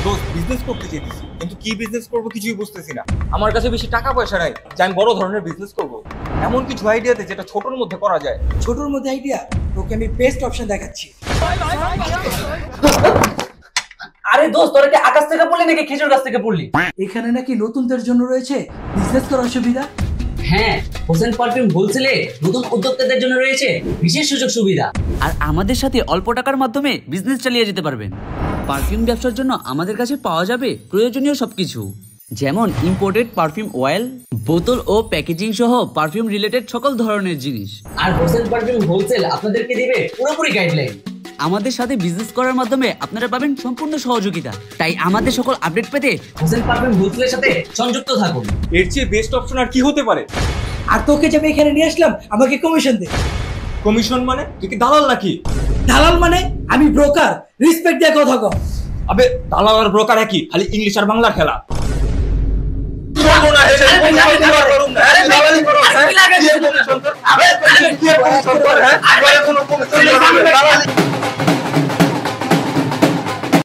দোস্ত বিজনেস করতে চেয়েছি, কিন্তু কি বিজনেস করবো কিছুই বুঝতেছি না। আমার কাছে বেশি টাকা পয়সা নাই যে আমি বড় ধরনের বিজনেস করব। এমন কিছু আইডিয়াতে যেটা ছোটর মধ্যে করা যায়। ছোটর মধ্যে আইডিয়া? তোকে আমি বেস্ট অপশন দেখাচ্ছি। আরে দোস্ত, তোরা কি আকাশ থেকে পড়লি নাকি খেজুর গাছ থেকে পড়লি? এখানে নাকি নতুনদের জন্য রয়েছে বিজনেস করার সুবিধা। হ্যাঁ, হোসেন পারফিউম হোলসেলে নতুন উদ্যোক্তাদের জন্য রয়েছে বিশেষ সুযোগ সুবিধা। আর আমাদের সাথে অল্প টাকার মাধ্যমে বিজনেস চালিয়ে যেতে পারবেন। পারফিউম ব্যবসার জন্য আমাদের কাছে পাওয়া যাবে প্রয়োজনীয় সবকিছু, যেমন ইম্পোর্টেড পারফিউম অয়েল, বোতল ও প্যাকেজিং সহ পারফিউম রিলেটেড সকল ধরনের জিনিস। আর হোসেন পারফিউম হোলসেল আপনাদেরকে দিবে পুরোপুরি গাইডলাইন। আমাদের সাথে বিজনেস করার মাধ্যমে আপনারা পাবেন সম্পূর্ণ সহযোগিতা। তাই আমাদের সকল আপডেট পেতে হোসেন পারফিউম হোলসেলের সাথে সংযুক্ত থাকুন। এর চেয়ে বেস্ট অপশন আর কি হতে পারে? আর তোকে যে আমি এখানে নিয়ে আসলাম, আমাকে কমিশন দে। কমিশন মানে? তুই কি দালাল নাকি? দালাল মানে? আমি ব্রোকার, রেসপেক্ট দিয়ে কথা কও। আবে দালাল আর ব্রোকার একই, খালি ইংলিশ আর বাংলার খেলা।